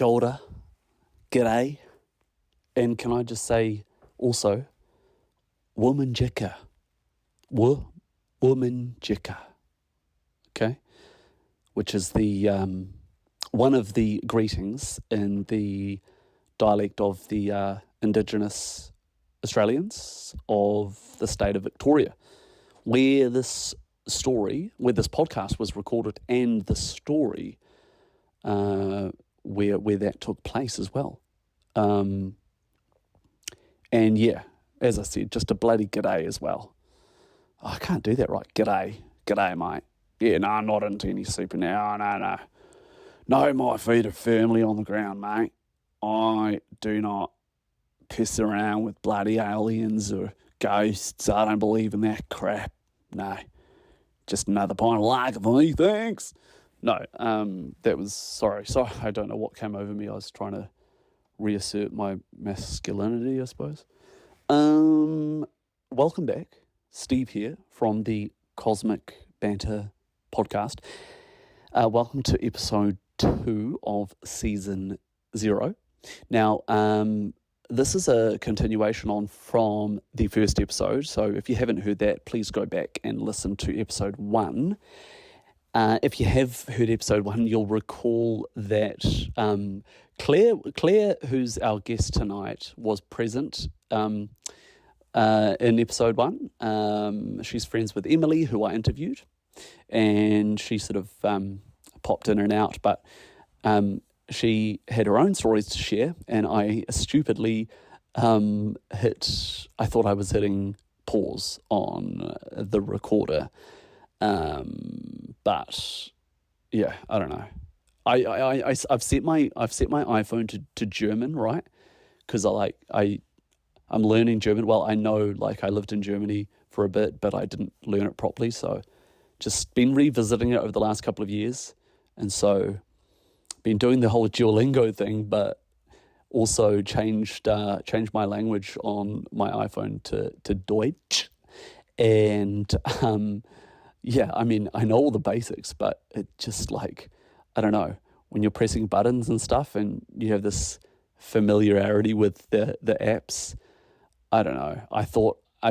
kia ora, g'day, and can I just say also, woman jika, woman jika, okay, which is the one of the greetings in the dialect of the Indigenous Australians of the state of Victoria, where this podcast was recorded, and the story where that took place as well. And yeah, as I said, just a bloody g'day as well. Oh, I can't do that right. G'day, mate. Yeah, no, I'm not into any super now. No. No, my feet are firmly on the ground, mate. I do not piss around with bloody aliens or ghosts. I don't believe in that crap. No, just another pint of lager for me, thanks. No, that was, sorry, I don't know what came over me. I was trying to reassert my masculinity, I suppose. Welcome back. Steve here from the Cosmic Banter podcast. Welcome to episode 2 of season 0. Now, this is a continuation from the first episode. So if you haven't heard that, please go back and listen to episode 1. If you have heard episode 1, you'll recall that Claire, who's our guest tonight, was present in episode 1. She's friends with Emily, who I interviewed, and she sort of popped in and out, but she had her own stories to share, and I stupidly I thought I was hitting pause on the recorder. But yeah, I don't know. I've set my iPhone to German, right? Because I'm learning German. Well, I know, I lived in Germany for a bit, but I didn't learn it properly. So just been revisiting it over the last couple of years, and so been doing the whole Duolingo thing, but also changed my language on my iPhone to Deutsch, and yeah, I mean, I know all the basics, but it just I don't know, when you're pressing buttons and stuff and you have this familiarity with the apps, I don't know. I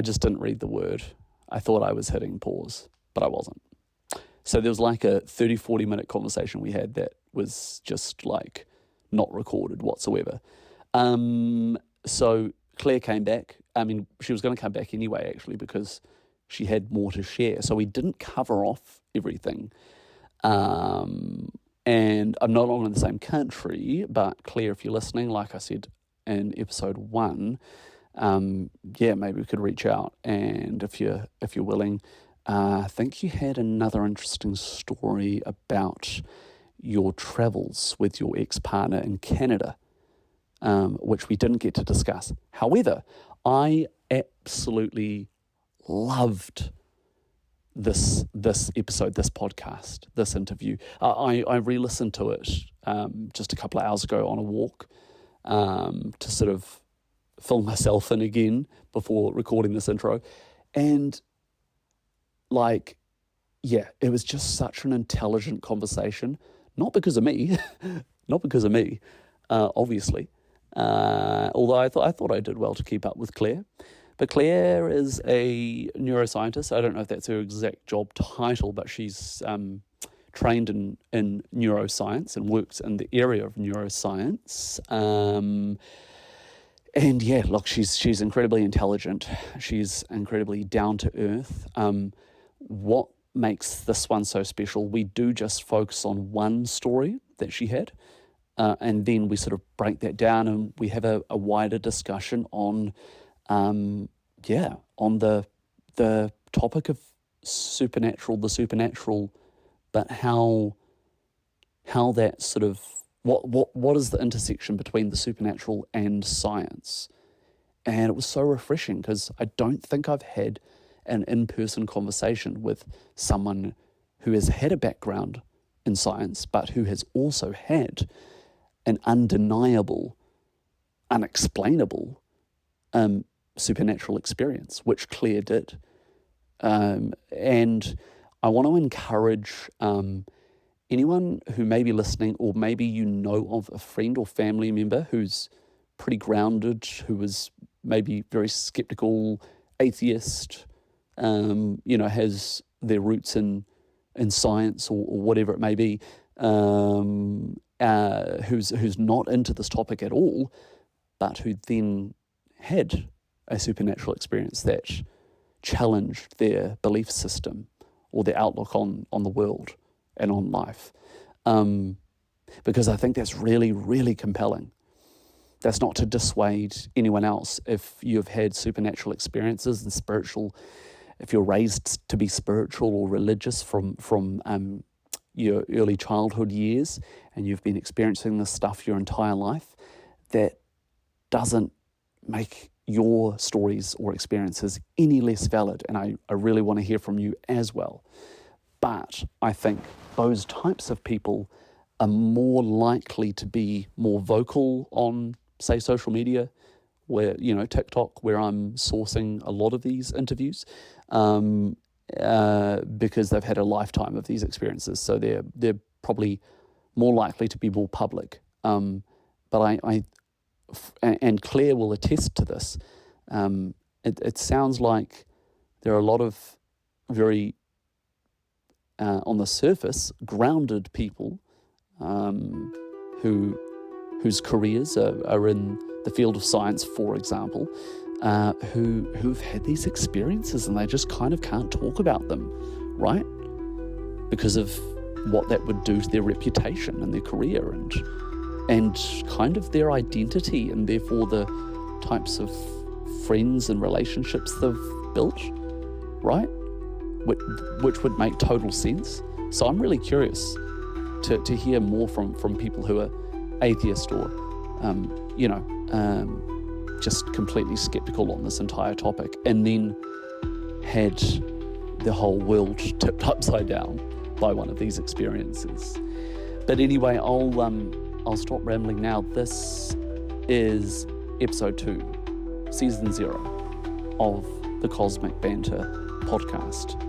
just didn't read the word. I thought I was hitting pause, but I wasn't. So there was a 30-40 minute conversation we had that was just not recorded whatsoever. So Claire came back. I mean, she was going to come back anyway, actually, because she had more to share. So we didn't cover off everything. And I'm no longer in the same country, but Claire, if you're listening, like I said in episode 1, yeah, maybe we could reach out. And if you're willing, I think you had another interesting story about your travels with your ex-partner in Canada, which we didn't get to discuss. However, I absolutely loved this episode, this podcast, this interview. I re-listened to it just a couple of hours ago on a walk to sort of fill myself in again before recording this intro. And yeah, it was just such an intelligent conversation, not because of me, obviously, although I thought I did well to keep up with Claire. But Claire is a neuroscientist. I don't know if that's her exact job title, but she's trained in neuroscience and works in the area of neuroscience. And yeah, look, she's incredibly intelligent. She's incredibly down to earth. What makes this one so special? We do just focus on one story that she had, and then we sort of break that down and we have a wider discussion on on the topic of the supernatural, but how that sort of, what is the intersection between the supernatural and science. And it was so refreshing because I don't think I've had an in-person conversation with someone who has had a background in science, but who has also had an undeniable, unexplainable supernatural experience, which Claire did. And I want to encourage anyone who may be listening, or maybe you know of a friend or family member who's pretty grounded, who is maybe very skeptical, atheist, has their roots in science or whatever it may be, who's not into this topic at all, but who then had a supernatural experience that challenged their belief system or their outlook on the world and on life. Because I think that's really, really compelling. That's not to dissuade anyone else if you've had supernatural experiences and if you're raised to be spiritual or religious from your early childhood years and you've been experiencing this stuff your entire life. That doesn't make your stories or experiences any less valid, and I really want to hear from you as well. But I think those types of people are more likely to be more vocal on, say, social media, where, TikTok, where I'm sourcing a lot of these interviews, because they've had a lifetime of these experiences. So they're probably more likely to be more public. But and Claire will attest to this. It sounds like there are a lot of very, on the surface, grounded people whose careers are in the field of science, for example, who've had these experiences and they just kind of can't talk about them, right? Because of what that would do to their reputation and their career and kind of their identity, and therefore the types of friends and relationships they've built, right? Which would make total sense. So I'm really curious to hear more from people who are atheist or, just completely skeptical on this entire topic, and then had the whole world tipped upside down by one of these experiences. But anyway, I'll stop rambling now. This is episode 2, season 0 of the Cosmic Banter podcast.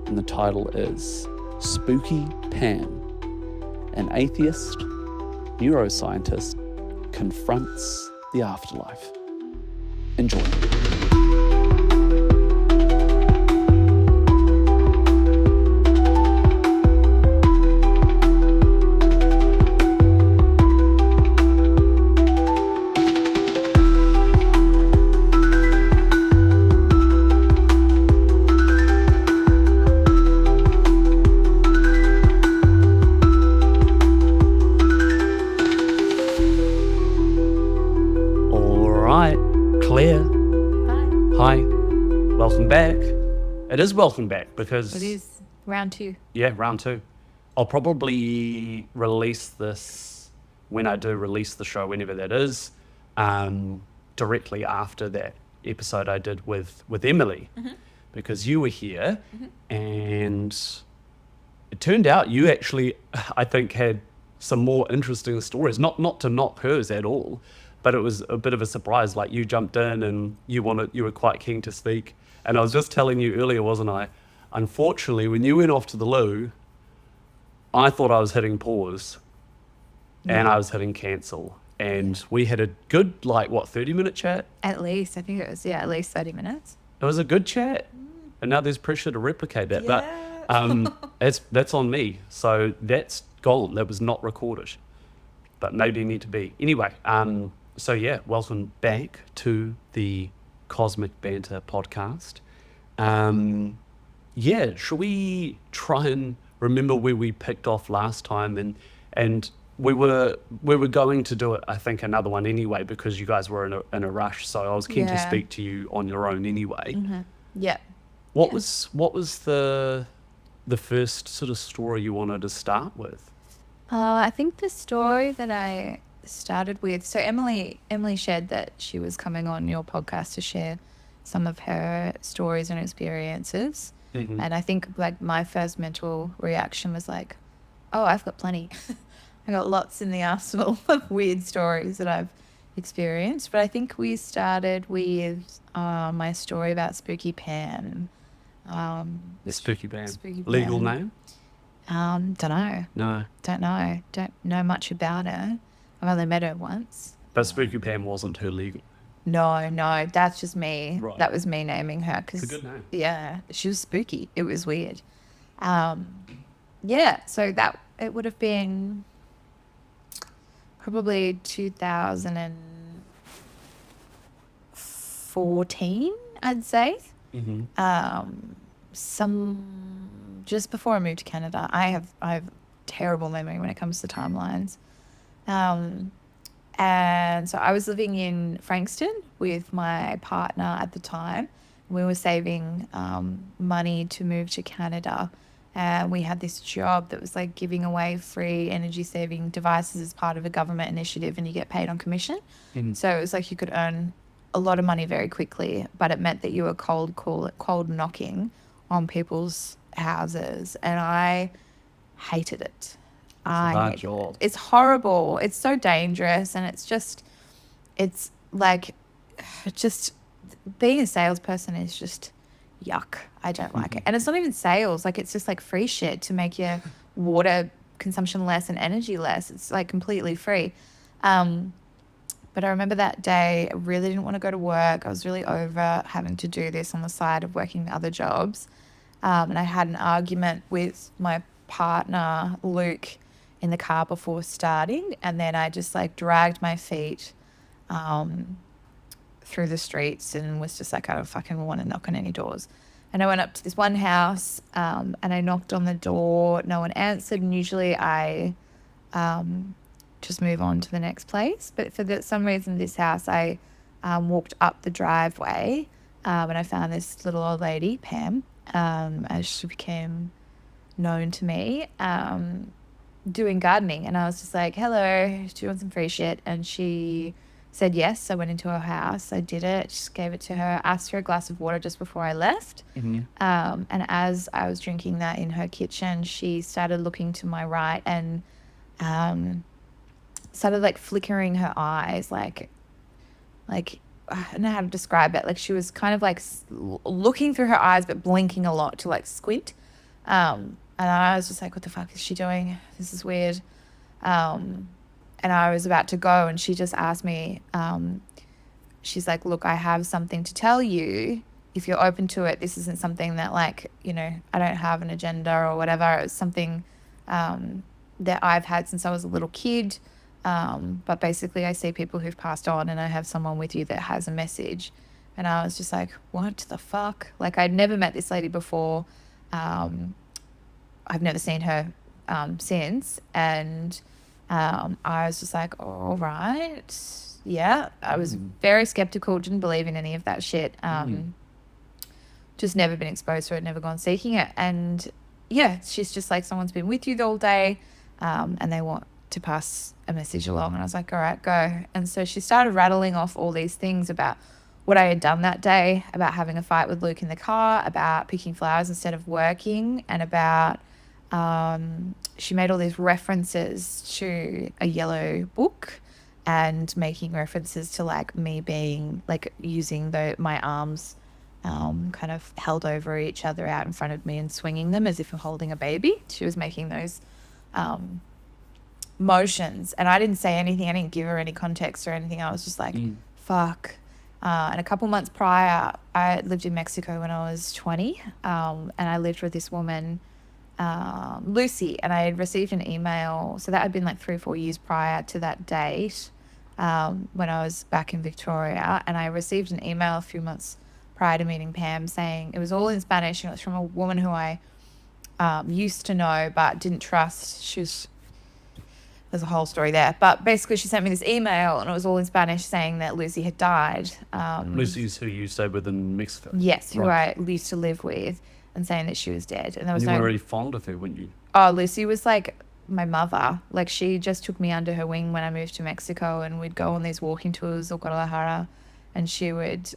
And the title is Spooky Pam, an atheist neuroscientist confronts the afterlife. Enjoy. It is welcome back because... It is round 2. Yeah, round 2. I'll probably release this when I do release the show, whenever that is, directly after that episode I did with Emily, because you were here, and it turned out you actually, I think, had some more interesting stories. Not to knock hers at all, but it was a bit of a surprise. Like, you jumped in and you were quite keen to speak. And I was just telling you earlier, wasn't I? Unfortunately, when you went off to the loo, I thought I was hitting pause and I was hitting cancel. And we had a good, 30-minute chat? At least. I think it was, at least 30 minutes. It was a good chat. And now there's pressure to replicate that. Yeah. But that's on me. So that's gone. That was not recorded. But maybe need to be. Anyway, welcome back to the Cosmic Banter podcast. Shall we try and remember where we picked off last time? And we were going to do it, I think, another one anyway, because you guys were in a rush. So I was keen to speak to you on your own anyway. Mm-hmm. Yeah. What was the first sort of story you wanted to start with? I think the story that I started with, so Emily shared that she was coming on your podcast to share some of her stories and experiences. Mm-hmm. And I think my first mental reaction was like, oh, I've got plenty. I got lots in the arsenal of weird stories that I've experienced. But I think we started with my story about Spooky Pam. The Spooky Pam. Legal name? Don't know. No. Don't know. Don't know much about her. I've only met her once. But Spooky Pam wasn't her legal. No, that's just me. Right. That was me naming her. It's a good name. Yeah, she was spooky. It was weird. So that it would have been probably 2014, I'd say. Just before I moved to Canada. I have terrible memory when it comes to timelines. And so I was living in Frankston with my partner at the time. We were saving money to move to Canada. And we had this job that was like giving away free energy saving devices as part of a government initiative, and you get paid on commission. So it was like you could earn a lot of money very quickly, but it meant that you were cold knocking on people's houses. And I hated it. It's horrible. It's so dangerous, and it's like being a salesperson is just yuck. I don't like it. And it's not even sales. Like, it's just like free shit to make your water consumption less and energy less. It's like completely free. But I remember that day, I really didn't want to go to work. I was really over having to do this on the side of working other jobs. And I had an argument with my partner, Luke, in the car before starting, and then I just like dragged my feet through the streets and was just like, I don't fucking want to knock on any doors. And I went up to this one house and I knocked on the door. No one answered, and usually I just move on to the next place. But for some reason, this house, I walked up the driveway and I found this little old lady, Pam, as she became known to me, doing gardening. And I was just like, hello, do you want some free shit? And she said yes. I went into her house, I did it, just gave it to her, asked her a glass of water just before I left. And as I was drinking that in her kitchen, she started looking to my right and started like flickering her eyes, like I don't know how to describe it, like she was kind of like looking through her eyes but blinking a lot to like squint. And I was just like, what the fuck is she doing? This is weird. And I was about to go, and she just asked me, she's like, look, I have something to tell you. If you're open to it, this isn't something that like, you know, I don't have an agenda or whatever. It's something that I've had since I was a little kid. But basically I see people who've passed on, and I have someone with you that has a message. And I was just like, what the fuck? Like, I'd never met this lady before. I've never seen her since. And I was just like, all right. Yeah. I was very skeptical, didn't believe in any of that shit. Just never been exposed to it, never gone seeking it. And yeah, she's just like, someone's been with you all day and they want to pass a message along. And I was like, all right, go. And so she started rattling off all these things about what I had done that day, about having a fight with Luke in the car, about picking flowers instead of working, and about she made all these references to a yellow book and making references to like me being like using my arms kind of held over each other out in front of me and swinging them as if I'm holding a baby. She was making those motions, and I didn't say anything. I didn't give her any context or anything. I was just like, fuck. And a couple months prior, I lived in Mexico when I was 20, and I lived with this woman, Lucy, and I had received an email. So that had been like 3 or 4 years prior to that date, when I was back in Victoria, and I received an email a few months prior to meeting Pam saying, it was all in Spanish, and it was from a woman who I used to know but didn't trust. There's a whole story there, but basically she sent me this email and it was all in Spanish saying that Lucy had died. Lucy's who you stayed with in Mexico? Yes, who I used to live with, and saying that she was dead. And there was you were already fond of her, weren't you? Oh, Lucy was like my mother. Like, she just took me under her wing when I moved to Mexico, and we'd go on these walking tours of Guadalajara, and she would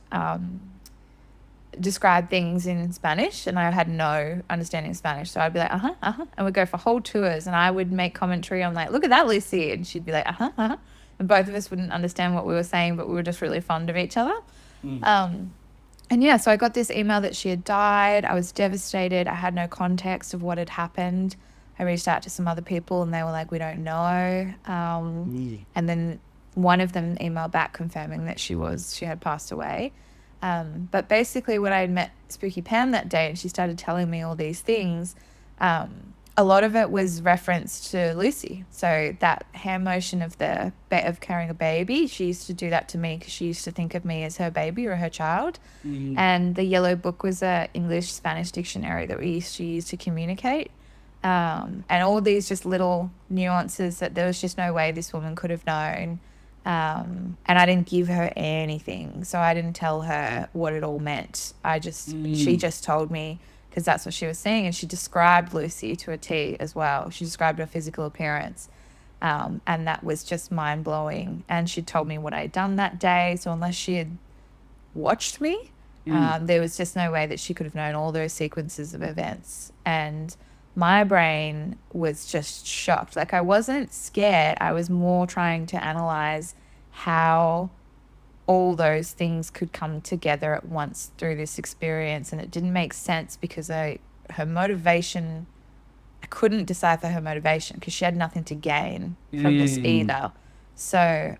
describe things in Spanish, and I had no understanding of Spanish, so I'd be like, and we'd go for whole tours, and I would make commentary on like, look at that, Lucy, and she'd be like, and both of us wouldn't understand what we were saying, but we were just really fond of each other. And yeah, so I got this email that she had died. I was devastated. I had no context of what had happened. I I reached out to some other people and they were like, we don't know. And then one of them emailed back confirming that she had passed away. But basically when I had met Spooky Pam that day and she started telling me all these things, a lot of it was reference to Lucy. So that hand motion of carrying a baby, she used to do that to me because she used to think of me as her baby or her child. And the yellow book was a English-Spanish dictionary that we used to use to communicate. And all these just little nuances that there was just no way this woman could have known. And I didn't give her anything. So I didn't tell her what it all meant. She just told me, because that's what she was saying. And she described Lucy to a T as well. She described her physical appearance. And that was just mind-blowing. And she told me what I had done that day. So unless she had watched me, there was just no way that she could have known all those sequences of events. And my brain was just shocked. Like, I wasn't scared. I was more trying to analyze how all those things could come together at once through this experience. And it didn't make sense because her motivation, I couldn't decipher her motivation because she had nothing to gain from this either. So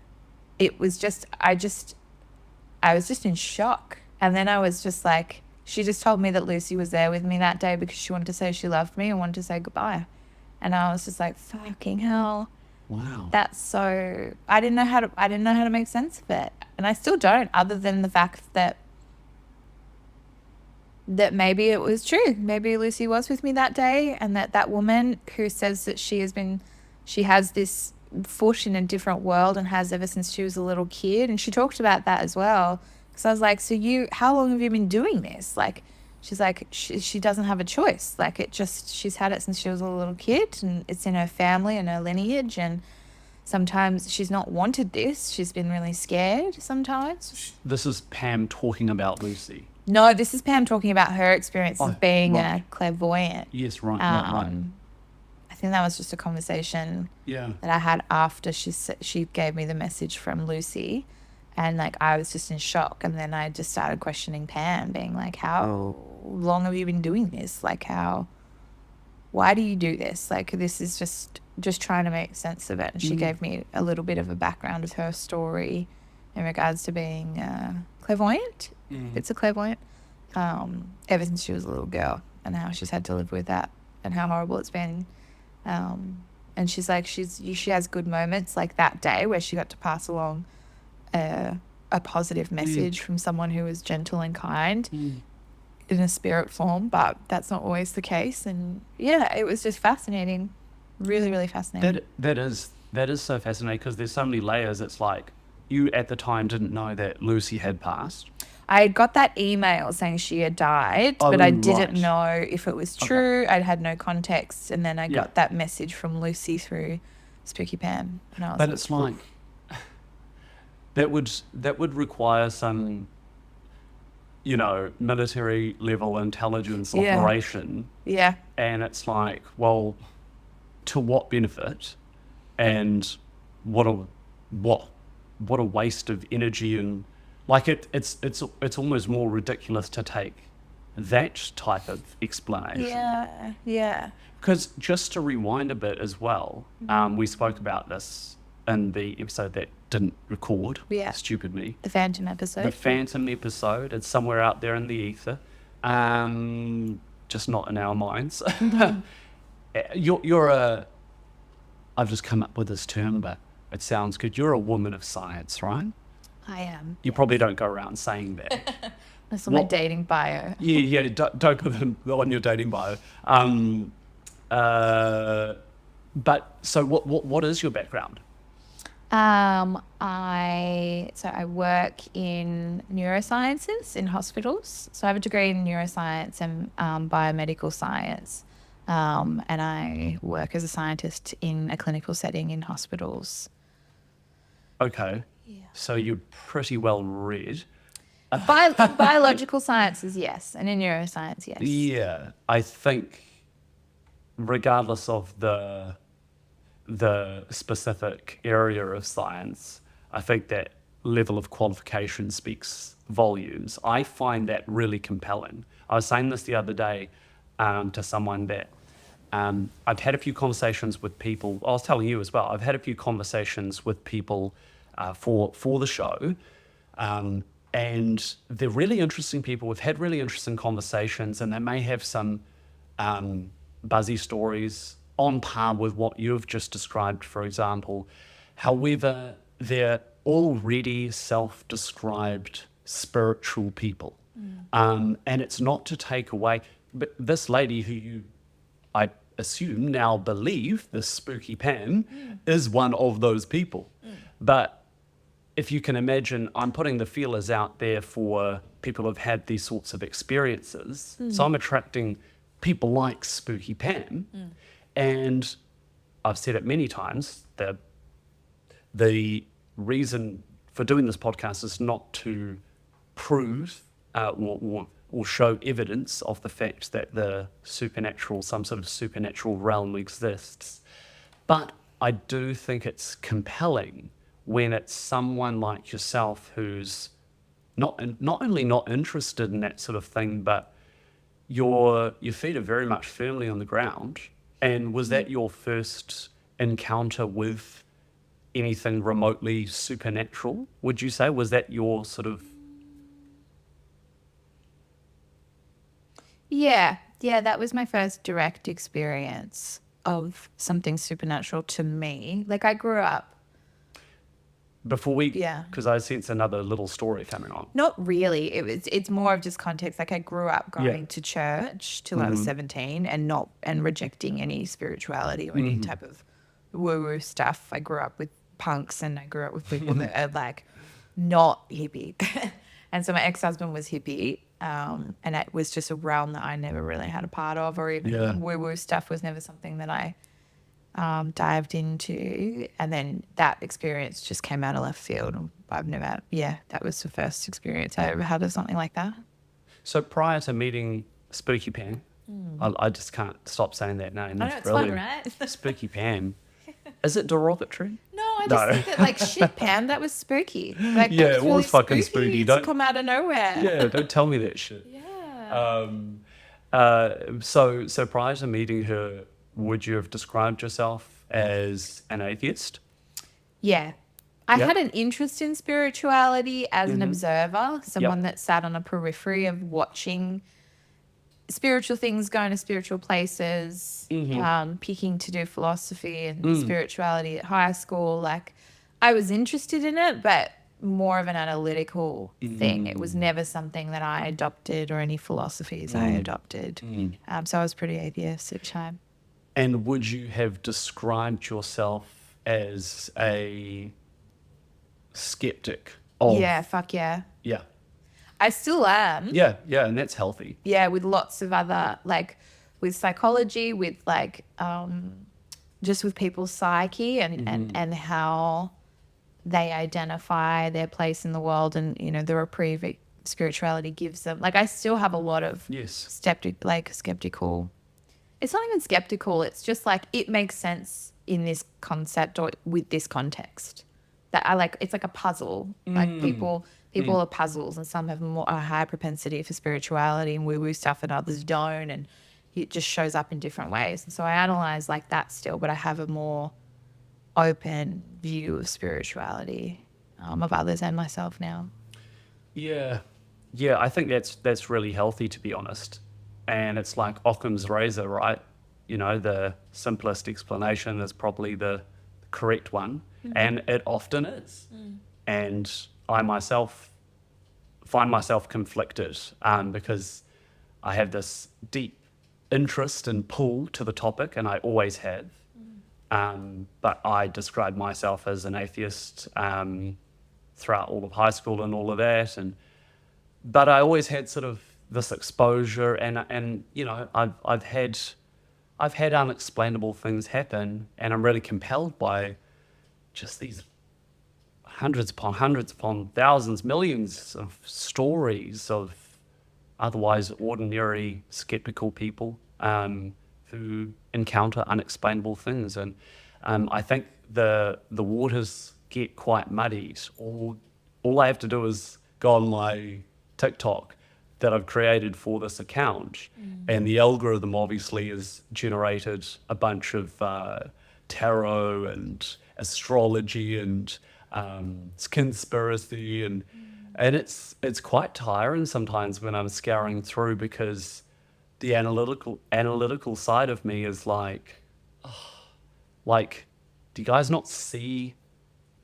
it was just, I was just in shock. And then I was just like, she just told me that Lucy was there with me that day because she wanted to say she loved me and wanted to say goodbye. And I was just like, fucking hell. Wow. That's so, I didn't know how to make sense of it. And I still don't, other than the fact that maybe it was true. Maybe Lucy was with me that day, and that woman who says that she has this foot in a different world and has ever since she was a little kid. And she talked about that as well. Because I was like, so how long have you been doing this? Like, she's like, she doesn't have a choice. Like, she's had it since she was a little kid, and it's in her family and her lineage. And sometimes she's not wanted this. She's been really scared sometimes. This is Pam talking about Lucy. No, this is Pam talking about her experience of being a clairvoyant. Yes, right. I think that was just a conversation that I had after she gave me the message from Lucy. And, like, I was just in shock. And then I just started questioning Pam, being like, how long have you been doing this? Like, why do you do this? Like, this is just trying to make sense of it. And she gave me a little bit of a background of her story in regards to being clairvoyant. It's a clairvoyant. Ever since she was a little girl, and how she's had to live with that and how horrible it's been. And she's like, she has good moments, like that day where she got to pass along a positive message from someone who was gentle and kind in a spirit form, but that's not always the case. And it was just fascinating, really, really fascinating. That is so fascinating because there's so many layers. It's like, you at the time didn't know that Lucy had passed. I had got that email saying she had died, but I didn't know if it was true. I had no context, and then I got that message from Lucy through Spooky Pam. And I was it's like that would require some, military level intelligence operation. Yeah. And it's like, well, to what benefit, and what a waste of energy. And like it's almost more ridiculous to take that type of explanation. Yeah. Because just to rewind a bit as well, we spoke about this in the episode that didn't record. Yeah. Stupid me. The Phantom episode. The Phantom episode. It's somewhere out there in the ether. Just not in our minds. I've just come up with this term, but it sounds good. You're a woman of science, right? I am. You probably don't go around saying that. That's on my dating bio. Yeah. Don't put them on your dating bio. But so what is your background? I work in neurosciences in hospitals. So I have a degree in neuroscience and biomedical science. And I work as a scientist in a clinical setting in hospitals. Okay. Yeah. So you're pretty well read. Biological sciences, yes. And in neuroscience, yes. Yeah. I think regardless of the specific area of science, I think that level of qualification speaks volumes. I find that really compelling. I was saying this the other day to someone that I've had a few conversations with people. I was telling you as well. I've had a few conversations with people for the show, and they're really interesting people. We've had really interesting conversations, and they may have some buzzy stories on par with what you've just described, for example. However, they're already self-described spiritual people, and it's not to take away. But this lady who you, I assume now believe, this Spooky Pam, is one of those people. But if you can imagine, I'm putting the feelers out there for people who've had these sorts of experiences. So I'm attracting people like Spooky Pam. And I've said it many times, the reason for doing this podcast is not to prove or show evidence of the fact that the supernatural, some sort of supernatural realm exists. But I do think it's compelling when it's someone like yourself who's not only not interested in that sort of thing, but your feet are very much firmly on the ground. And was that your first encounter with anything remotely supernatural, would you say? Was that your sort of... Yeah, that was my first direct experience of something supernatural to me. Like, I grew up. Before we... Yeah. Because I sense another little story coming on. Not really. It's more of just context. Like, I grew up going to church till I was 17 and rejecting any spirituality or any type of woo-woo stuff. I grew up with punks, and I grew up with people that are like not hippie. And so my ex-husband was hippie. And it was just a realm that I never really had a part of, or even woo-woo stuff was never something that I dived into. And then that experience just came out of left field. I've never, that was the first experience I ever had of something like that. So prior to meeting Spooky Pam, I just can't stop saying that name. I know, it's fun, right? Spooky Pam. Is it derogatory? No, I just think that, like, shit, Pam, that was spooky. Like, Yeah, that it was really fucking spooky. It's Don't come out of nowhere. Yeah, don't tell me that shit. Yeah. So prior to meeting her, would you have described yourself as an atheist? Yeah. I had an interest in spirituality as an observer, someone that sat on a periphery of watching spiritual things, going to spiritual places, picking to do philosophy and spirituality at high school. Like, I was interested in it, but more of an analytical thing. It was never something that I adopted or any philosophies I adopted. So I was pretty atheist at the time. And would you have described yourself as a skeptic? Yeah, fuck yeah. Yeah. I still am. Yeah, and that's healthy. Yeah, with lots of other, like, with psychology, with, like, just with people's psyche and how they identify their place in the world, and, you know, the reprieve spirituality gives them. Like, I still have a lot of skeptical. It's not even skeptical. It's just like, it makes sense in this concept or with this context. That I like. It's like a puzzle. Like, people are puzzles, and some have a higher propensity for spirituality and woo-woo stuff, and others don't, and it just shows up in different ways. And so I analyze like that still, but I have a more open view of spirituality, of others and myself now. Yeah, I think that's really healthy, to be honest. And it's like Occam's razor, right? You know, the simplest explanation is probably the correct one, and it often is. And I myself find myself conflicted because I have this deep interest and pull to the topic, and I always have. But I describe myself as an atheist throughout all of high school and all of that, but I always had sort of this exposure, and you know, I've had unexplainable things happen, and I'm really compelled by just these hundreds upon thousands, millions of stories of otherwise ordinary skeptical people who encounter unexplainable things. And I think the waters get quite muddied. All I have to do is go on my TikTok, I've created for this account, and the algorithm obviously has generated a bunch of tarot and astrology and conspiracy, and it's quite tiring sometimes when I'm scouring through, because the analytical side of me is like, do you guys not see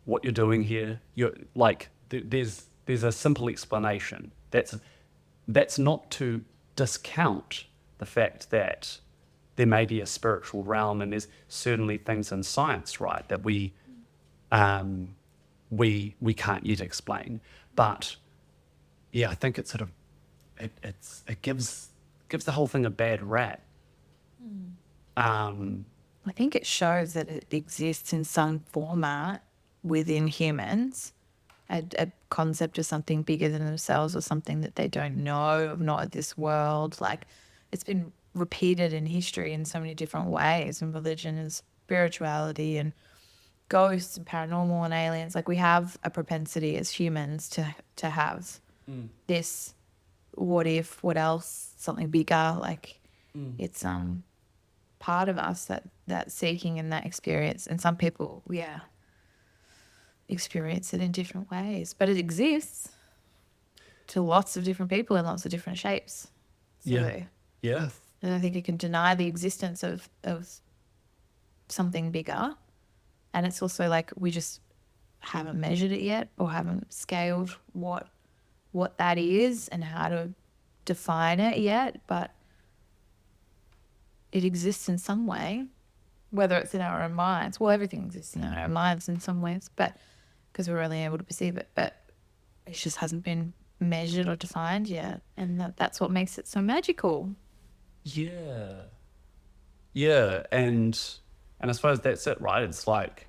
what you're doing here? You're like, there's a simple explanation. That's not to discount the fact that there may be a spiritual realm, and there's certainly things in science, right, that we can't yet explain. But yeah, I think it sort of it gives the whole thing a bad rap. I think it shows that it exists in some format within humans, a concept of something bigger than themselves, or something that they don't know, of not of this world. Like, it's been repeated in history in so many different ways, in religion and spirituality and ghosts and paranormal and aliens. Like, we have a propensity as humans to have this what if, what else, something bigger. Like, it's part of us that seeking and that experience. And some people, experience it in different ways, but it exists to lots of different people in lots of different shapes. So, Yeah. and I think you can deny the existence of something bigger. And it's also like, we just haven't measured it yet, or haven't scaled what that is and how to define it yet. But it exists in some way, whether it's in our own minds. Well, everything exists in our own minds in some ways, but because we're only able to perceive it, but it just hasn't been measured or defined yet. And that's what makes it so magical. Yeah, and I suppose that's it, right? It's like,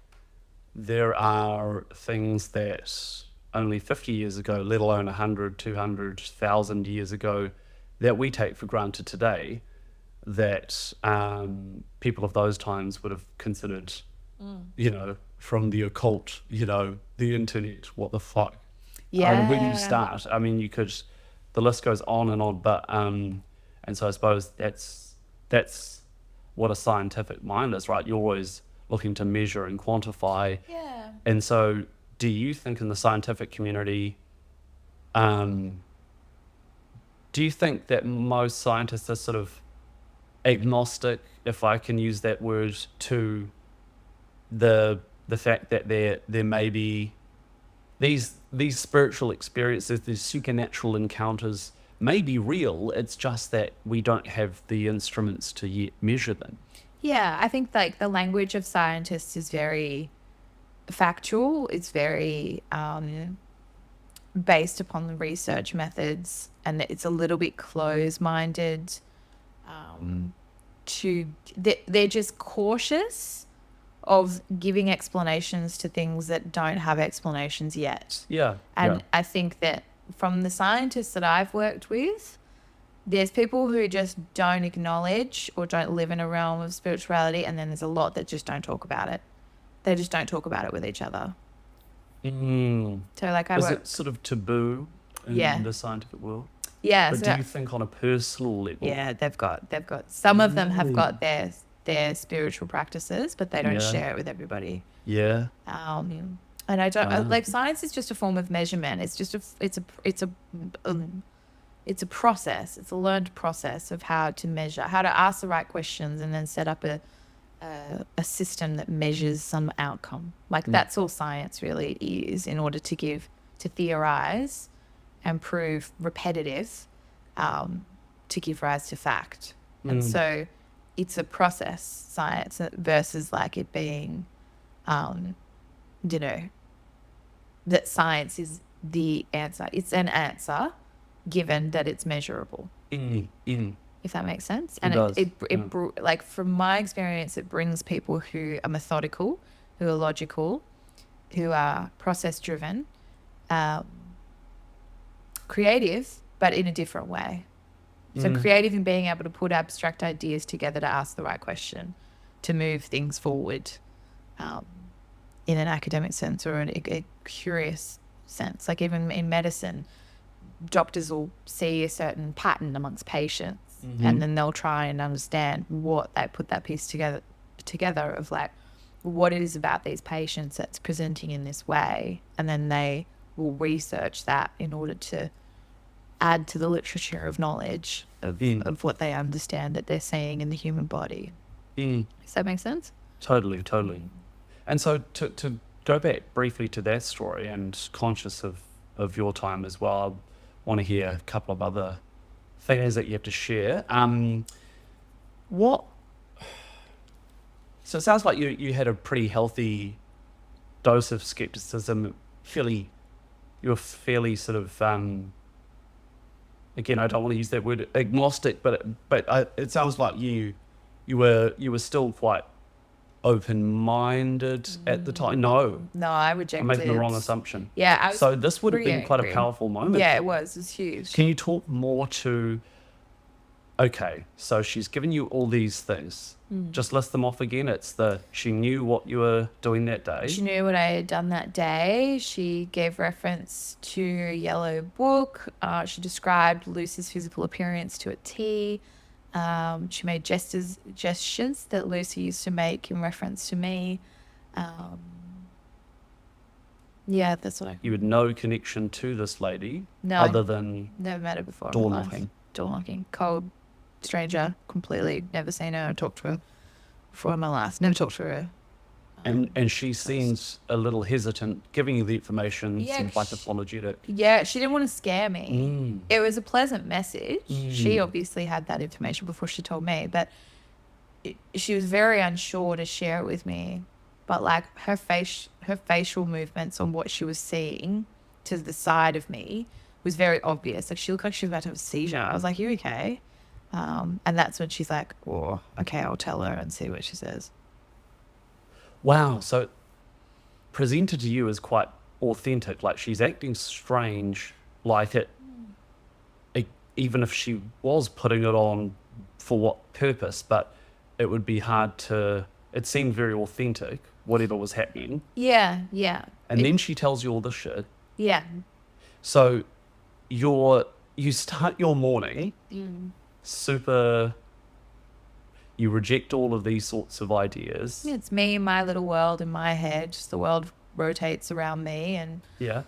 there are things that only 50 years ago, let alone 100, 200, 1,000 years ago, that we take for granted today, that people of those times would have considered, from the occult, the internet, what the fuck. Yeah. And when you start, I mean, the list goes on and on, but, and so I suppose that's what a scientific mind is, right? You're always looking to measure and quantify. Yeah. And so do you think in the scientific community, do you think that most scientists are sort of agnostic, if I can use that word, to the fact that there may be these spiritual experiences, these supernatural encounters may be real, it's just that we don't have the instruments to yet measure them? Yeah, I think like the language of scientists is very factual. It's very based upon the research methods, and it's a little bit closed-minded. They're just cautious of giving explanations to things that don't have explanations yet. Yeah. And I think that from the scientists that I've worked with, there's people who just don't acknowledge or don't live in a realm of spirituality, and then there's a lot that just don't talk about it. They just don't talk about it with each other. So like, is it sort of taboo in the scientific world? Yeah. But do you think on a personal level? Yeah, they've got some of them have got their spiritual practices, but they don't share it with everybody. Yeah. And I don't like, science is just a form of measurement. It's just it's a process. It's a learned process of how to measure, how to ask the right questions, and then set up a system that measures some outcome. Like, that's all science really is, in order to theorize and prove repetitive, to give rise to fact. And so it's a process, science, versus like it being, that science is the answer. It's an answer given that it's measurable. If that makes sense. And it like, from my experience, it brings people who are methodical, who are logical, who are process driven, creative, but in a different way. So creative in being able to put abstract ideas together to ask the right question, to move things forward, in an academic sense or a curious sense. Like, even in medicine, doctors will see a certain pattern amongst patients, Mm-hmm. and then they'll try and understand what they put that piece together of like what it is about these patients that's presenting in this way, and then they will research that in order to add to the literature of knowledge of what they understand that they're seeing in the human body. Does that make sense? Totally. And so to go back briefly to that story, and conscious of your time as well, I want to hear a couple of other things that you have to share. So it sounds like you had a pretty healthy dose of skepticism, you were fairly sort of, again, I don't want to use that word agnostic, but it sounds like you were still quite open-minded at the time. No, I rejected. I'm making the wrong assumption. Yeah, I was So this would have been quite a angry. powerful moment. Yeah, it was huge. Can you talk more to, okay, so she's given you all these things. Just list them off again. She knew what you were doing that day. She knew what I had done that day. She gave reference to a yellow book. She described Lucy's physical appearance to a T. She made gestures that Lucy used to make in reference to me. Yeah, that's what I... You had no connection to this lady, No. other than Never met her before. door in my life. knocking. Door knocking. Cold stranger. Completely. Never seen her. Talked to her before in my life. Never talked to her. and she seems a little hesitant giving you the information. Yeah, Seems like apologetic. Yeah, she didn't want to scare me. It was a pleasant message. She obviously had that information before she told me, but she was very unsure to share it with me. But like her facial movements on what she was seeing to the side of me was very obvious. Like she looked like she was about to have a seizure. I was like, "You okay?" And that's when she's like, "Oh, okay, I'll tell her and see what she says." Wow. So presented to you as quite authentic, like she's acting strange, like it even if she was putting it on for what purpose, but it would be hard to, it seemed very authentic, whatever was happening. Yeah. And then she tells you all this shit. Yeah. So you start your morning super, you reject all of these sorts of ideas. It's me, my little world in my head. Just the world rotates around me, and Yeah.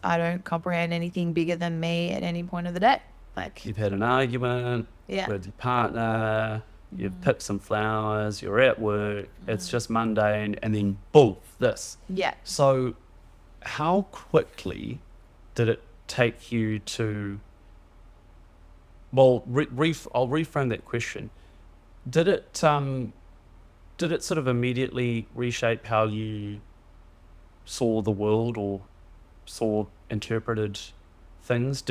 I don't comprehend anything bigger than me at any point of the day. Like, You've had an argument Yeah. with your partner, you've picked some flowers, you're at work, it's just mundane, and then boom, this. yeah. So how quickly did it take you to, well, I'll reframe that question. Did it sort of immediately reshape how you saw the world or interpreted things?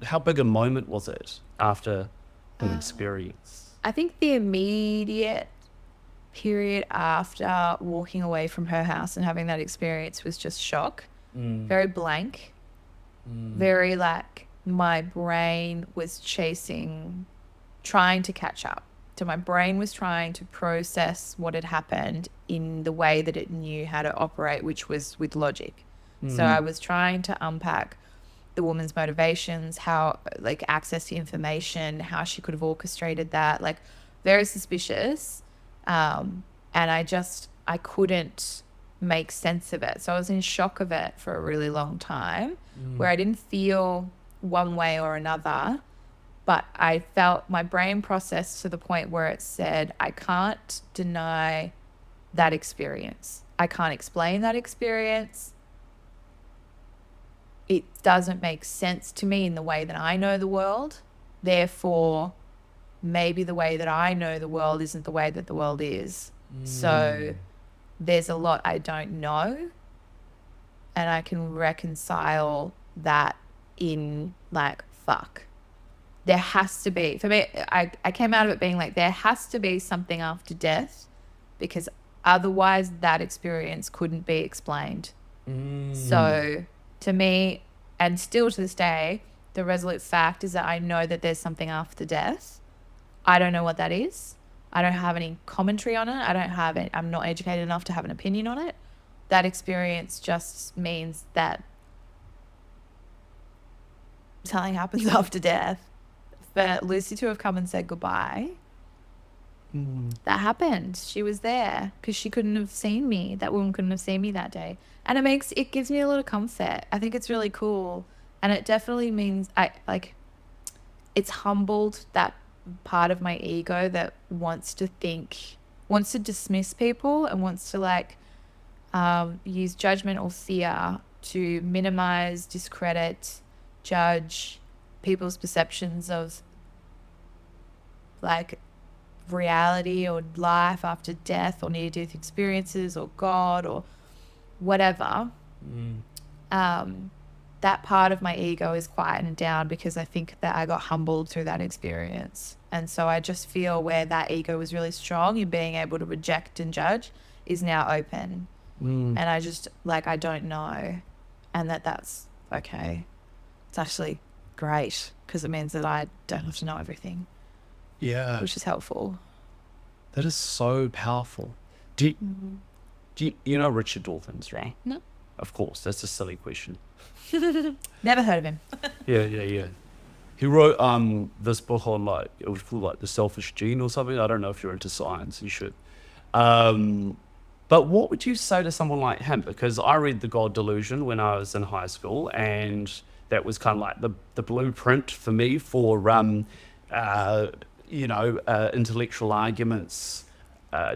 How big a moment was it after an experience? I think the immediate period after walking away from her house and having that experience was just shock. Very blank. Very like my brain was trying to catch up. So my brain was trying to process what had happened in the way that it knew how to operate, which was with logic. So I was trying to unpack the woman's motivations, how, like, access to information, how she could have orchestrated that, like, very suspicious. And I couldn't make sense of it. So I was in shock of it for a really long time, where I didn't feel one way or another, but I felt my brain processed to the point where it said, I can't deny that experience. I can't explain that experience. It doesn't make sense to me in the way that I know the world. Therefore, maybe the way that I know the world isn't the way that the world is. So there's a lot I don't know, and I can reconcile that in like, fuck. There has to be, for me, I came out of it being like, there has to be something after death, because otherwise that experience couldn't be explained. So to me, and still to this day, the resolute fact is that I know that there's something after death. I don't know what that is. I don't have any commentary on it. I'm not educated enough to have an opinion on it. That experience just means that something happens after death, for Lucy to have come and said goodbye, that happened. She was there because she couldn't have seen me. That woman couldn't have seen me that day. And it gives me a lot of comfort. I think it's really cool. And it definitely means it's humbled that part of my ego that wants to dismiss people and wants to use judgment or fear to minimize, discredit, judge people's perceptions of reality or life after death or near-death experiences or God or whatever. That part of my ego is quietened down because I think that I got humbled through that experience. And so I just feel where that ego was really strong in being able to reject and judge is now open. And I just, I don't know. And that's okay. It's actually great because it means that I don't have to know everything. Yeah. Which is helpful. That is so powerful. Do you know Richard Dawkins, right? No. Of course, that's a silly question. Never heard of him. Yeah. He wrote this book on it was called the Selfish Gene or something. I don't know if you're into science, you should. But what would you say to someone like him? Because I read The God Delusion when I was in high school, and that was kind of the blueprint for me for intellectual arguments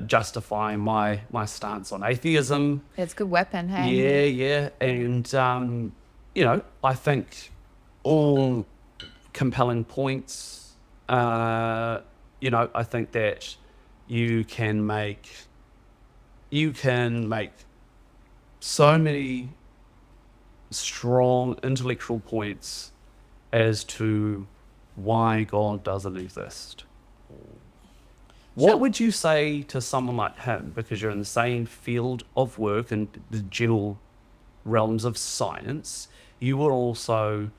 justifying my stance on atheism. It's a good weapon, hey? Yeah. And, I think all compelling points, I think that you can make so many strong intellectual points as to why God doesn't exist. What would you say to someone like him? Because you're in the same field of work and the general realms of science, you were also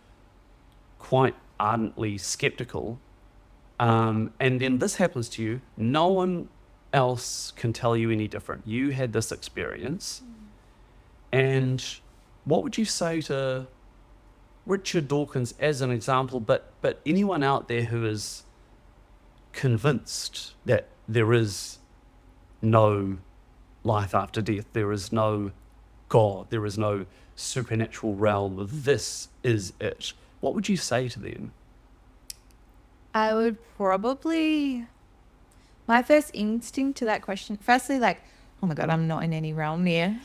quite ardently skeptical. And then this happens to you. No one else can tell you any different. You had this experience. And what would you say to Richard Dawkins as an example, but anyone out there who is convinced that there is no life after death, there is no God, there is no supernatural realm, this is it? What would you say to them? I would probably, my first instinct to that question, firstly, oh my God, I'm not in any realm near.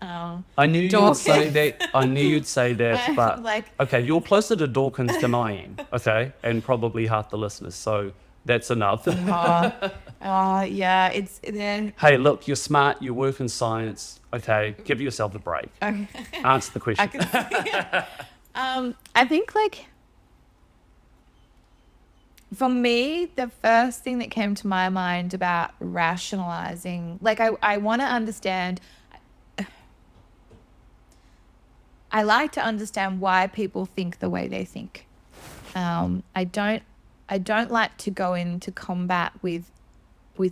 I knew you'd say that. I knew you'd say that, but okay, you're closer to Dawkins than I am, okay, and probably half the listeners, so that's enough. Yeah, it's then. Hey, look, you're smart. You work in science. Okay, give yourself a break. Okay. Answer the question. I think for me, the first thing that came to my mind about rationalizing, I want to understand. I like to understand why people think the way they think. I don't like to go into combat with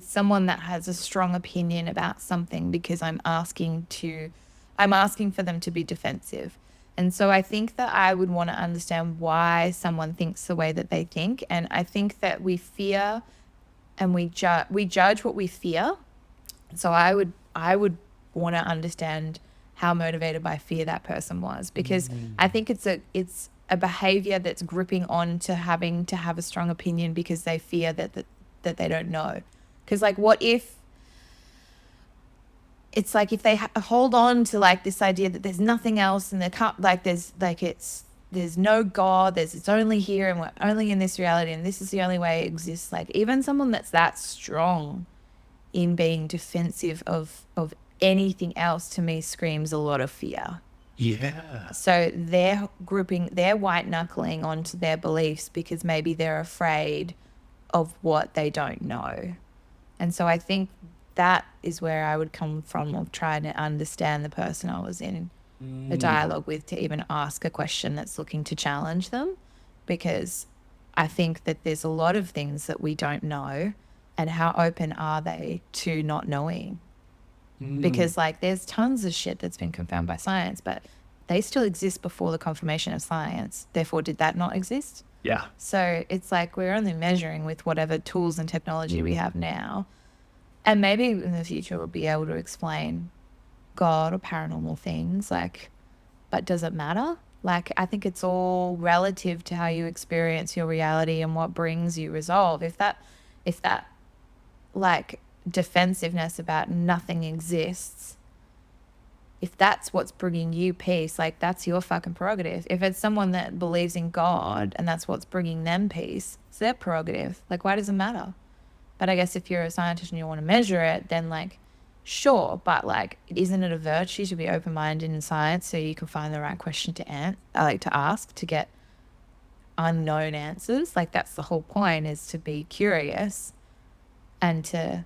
someone that has a strong opinion about something because I'm asking for them to be defensive. And so I think that I would want to understand why someone thinks the way that they think. And I think that we fear and we judge what we fear. So I would want to understand how motivated by fear that person was, because I think it's a behavior that's gripping on to having to have a strong opinion because they fear that they don't know. Because what if it's if they hold on to this idea that there's nothing else and there can't there's no God, it's only here and we're only in this reality and this is the only way it exists. Even someone that's that strong in being defensive of anything else, to me, screams a lot of fear. Yeah. So they're white knuckling onto their beliefs because maybe they're afraid of what they don't know. And so I think that is where I would come from, of trying to understand the person I was in a dialogue with, to even ask a question that's looking to challenge them, because I think that there's a lot of things that we don't know, and how open are they to not knowing? Because there's tons of shit that's been confirmed by science, but they still exist before the confirmation of science. Therefore, did that not exist? Yeah. So it's like we're only measuring with whatever tools and technology we have now. And maybe in the future we'll be able to explain God or paranormal things, like, but does it matter? Like, I think it's all relative to how you experience your reality and what brings you resolve. If that like defensiveness about nothing exists, if that's what's bringing you peace, like, that's your fucking prerogative. If it's someone that believes in God and that's what's bringing them peace, it's their prerogative. Like, why does it matter? But I guess if you're a scientist and you want to measure it, then, like, sure, but, like, isn't it a virtue to be open-minded in science so you can find the right question to ask to get unknown answers? Like, that's the whole point, is to be curious and to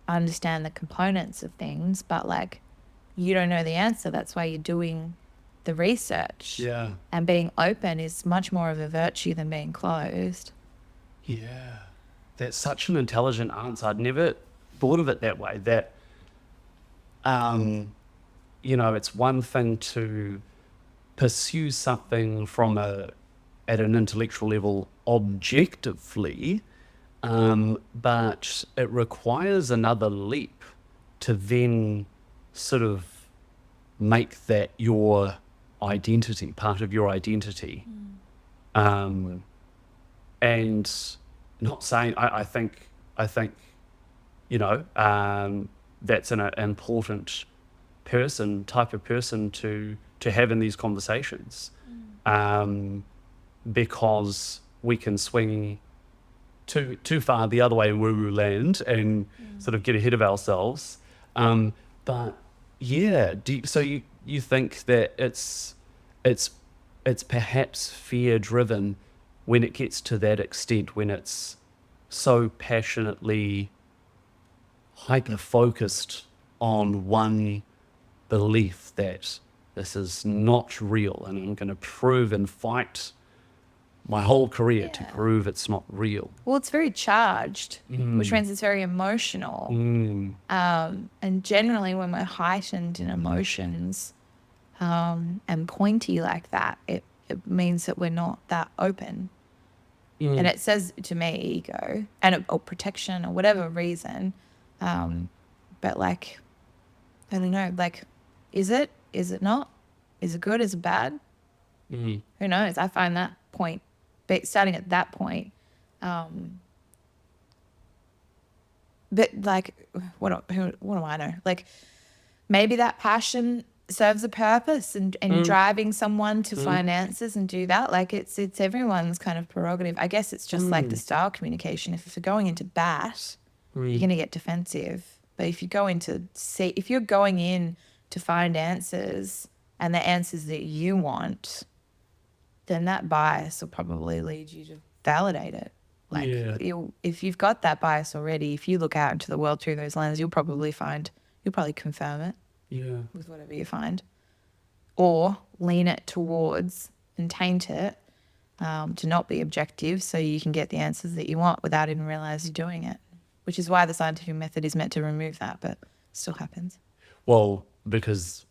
understand the components of things, but, like, you don't know the answer. That's why you're doing the research. Yeah. And being open is much more of a virtue than being closed. Yeah. That's such an intelligent answer. I'd never thought of it that way. That, you know, it's one thing to pursue something at an intellectual level objectively, but it requires another leap to then sort of make that your identity, part of your identity. And not saying, I think, you know, that's an important type of person to have in these conversations, because we can swing too far the other way in woo-woo land and sort of get ahead of ourselves. But yeah, so you think that it's perhaps fear-driven when it gets to that extent, when it's so passionately hyper-focused on one belief that this is not real, and I'm going to prove and fight my whole career to prove it's not real. Well, it's very charged, which means it's very emotional. And generally when we're heightened in emotions and pointy like that, it means that we're not that open. And it says to me ego or protection or whatever reason. But, like, I don't know, like, is it not? Is it good? Is it bad? Who knows? I find that point, starting at that point, but, like, what do I know? Like, maybe that passion serves a purpose and driving someone to find answers and do that. Like, it's everyone's kind of prerogative. I guess it's just like the style communication. If you're going into bat, you're going to get defensive. But if you go if you're going in to find answers and the answers that you want, then that bias will probably lead you to validate it. Like, if you've got that bias already, if you look out into the world through those lenses, you'll probably confirm it with whatever you find, or lean it towards and taint it to not be objective, so you can get the answers that you want without even realize you're doing it, which is why the scientific method is meant to remove that, but it still happens. Well, because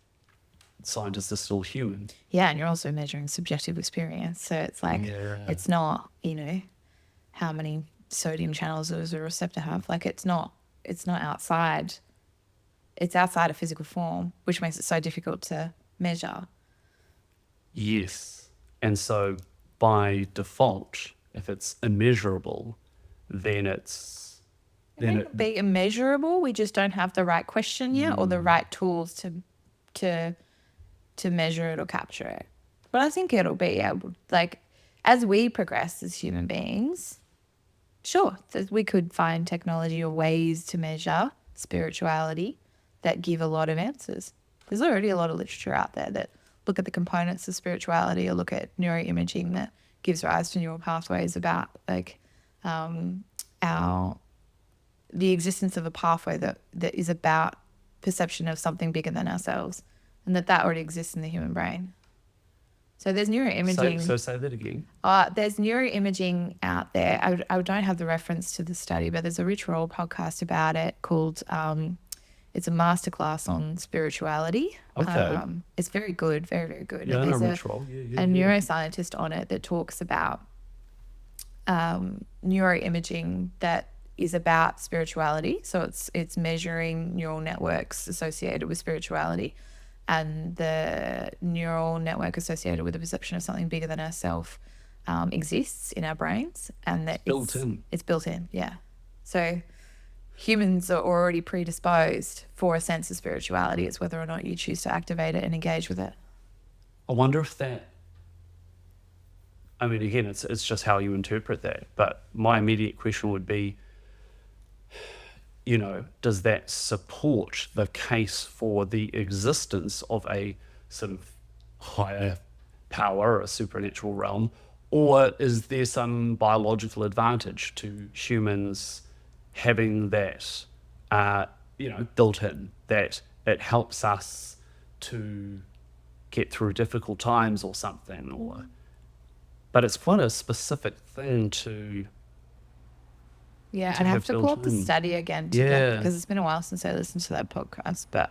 scientists are still human. Yeah, and you're also measuring subjective experience. So it's like, it's not, you know, how many sodium channels does a receptor have. Like, it's not outside. It's outside of physical form, which makes it so difficult to measure. Yes. And so by default, if it's immeasurable, then it's... It may not be immeasurable. We just don't have the right question yet or the right tools to measure it or capture it. But I think it'll be able, like, as we progress as human beings, sure, we could find technology or ways to measure spirituality that give a lot of answers. There's already a lot of literature out there that look at the components of spirituality or look at neuroimaging that gives rise to neural pathways about, like, the existence of a pathway that is about perception of something bigger than ourselves, and that already exists in the human brain. So there's neuroimaging. So say that again. There's neuroimaging out there. I don't have the reference to the study, but there's a Rich Roll podcast about it called It's a masterclass on spirituality. Okay. It's very good, very, very good. Yeah, And no, there's ritual. a neuroscientist on it that talks about neuroimaging that is about spirituality. So it's measuring neural networks associated with spirituality, and the neural network associated with the perception of something bigger than ourselves exists in our brains, and that Built in. It's built in, yeah. So humans are already predisposed for a sense of spirituality. It's whether or not you choose to activate it and engage with it. I wonder if that, I mean, again, it's just how you interpret that. But my immediate question would be, you know, does that support the case for the existence of a sort of higher power, a supernatural realm, or is there some biological advantage to humans having that, you know, built in, that it helps us to get through difficult times or something? Or, but it's quite a specific thing to. Yeah, to I'd have have to built pull up the in. study again Yeah. because it's been a while since I listened to that podcast. But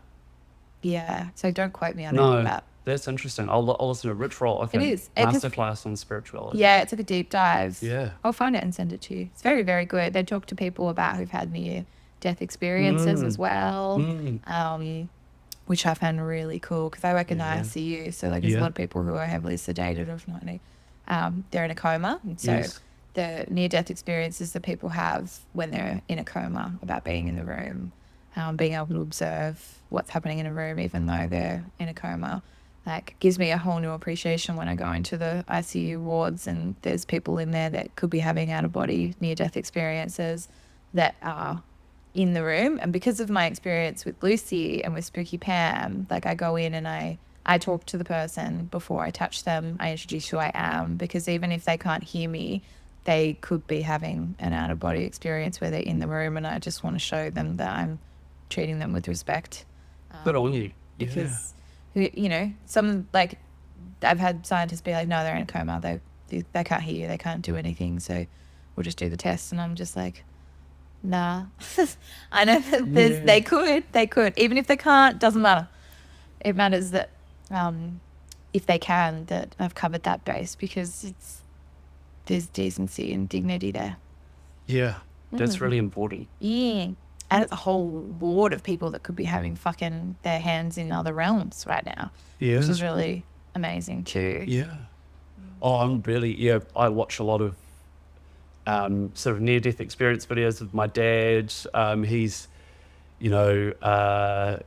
yeah, so don't quote me on No, it. But that's interesting. I'll listen to Rich Roll. I think is. Because- masterclass on spirituality. yeah, it's like a deep dive. Yeah. I'll find it and send it to you. It's very, very good. They talk to people about who've had near-death experiences as well, which I found really cool because I work in the ICU. So like there's a lot of people who are heavily sedated or not. They're in a coma. And so Yes. the near-death experiences that people have when they're in a coma, about being in the room, being able to observe what's happening in a room even though they're in a coma, like gives me a whole new appreciation when I go into the ICU wards and there's people in there that could be having out-of-body near-death experiences that are in the room. And because of my experience with Lucy and with Spooky Pam, like I go in and I talk to the person before I touch them. I introduce who I am, because even if they can't hear me, they could be having an out-of-body experience where they're in the room, and I just want to show them that I'm treating them with respect. Good on you. Because, you know, some, like, I've had scientists be like, no, they're in a coma. They can't hear you. They can't do anything. So we'll just do the test. And I'm just like, nah. I know that they could. Even if they can't, doesn't matter. It matters that if they can, that I've covered that base, because there's decency and dignity there. Yeah, that's really important. Yeah. And it's a whole ward of people that could be having fucking their hands in other realms right now. Yeah. Which is really amazing too. Yeah. Oh, I watch a lot of sort of near-death experience videos with my dad. He's, you know,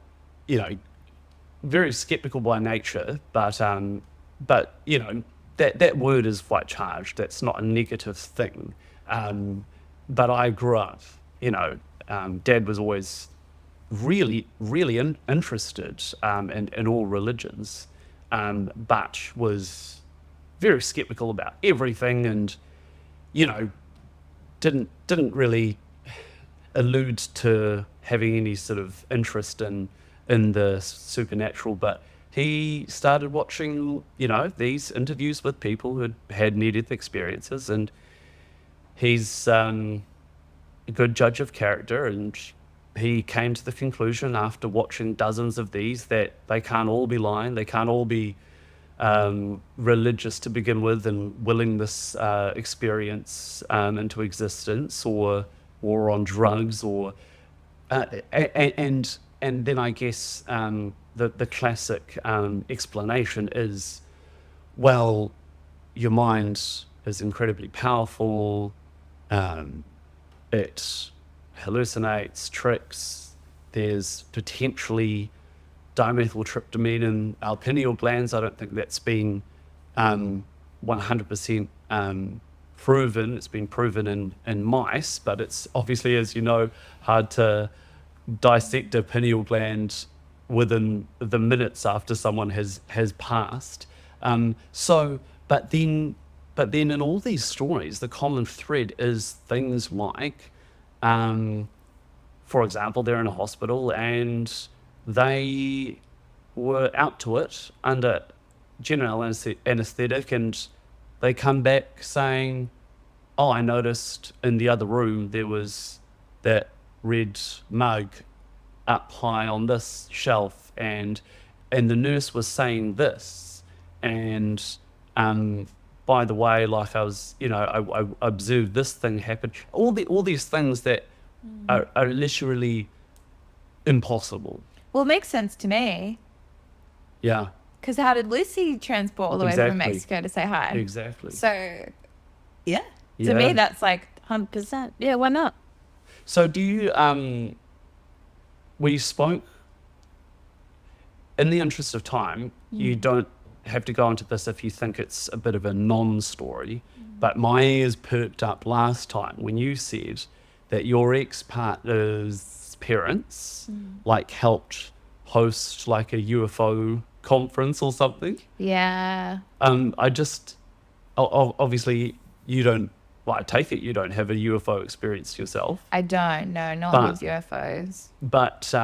very skeptical by nature, but you know, that word is quite charged. That's not a negative thing. But I grew up, you know, Dad was always really, really interested in all religions, but was very skeptical about everything, and, you know, didn't really allude to having any sort of interest in the supernatural. But he started watching, you know, these interviews with people who had near-death experiences, and he's a good judge of character, and he came to the conclusion after watching dozens of these that they can't all be lying, they can't all be religious to begin with and willing this experience into existence, or on drugs, or and then I guess the classic explanation is, well, your mind is incredibly powerful, it hallucinates, tricks, there's potentially dimethyltryptamine in our pineal glands. I don't think that's been 100% proven. It's been proven in mice, but it's obviously, as you know, hard to dissect a pineal gland within the minutes after someone has passed. But then in all these stories, the common thread is things like, for example, they're in a hospital and they were out to it under general anesthetic, and they come back saying, oh, I noticed in the other room there was that red mug up high on this shelf, and the nurse was saying this, and by the way, like I was, I observed this thing happen. All these things that are literally impossible. Well, it makes sense to me. Yeah. Because how did Lucy transport all the way from Exactly. Mexico to say hi? Exactly. So, yeah. To Yeah. me, that's like 100%. Yeah, why not? So do you, we spoke, in the interest of time, you don't have to go into this if you think it's a bit of a non-story, but my ears perked up last time when you said that your ex-partner's parents like helped host like a UFO conference or something. Yeah. I just, obviously you don't, well, I take it you don't have a UFO experience yourself, I don't know, not But- with UFOs. but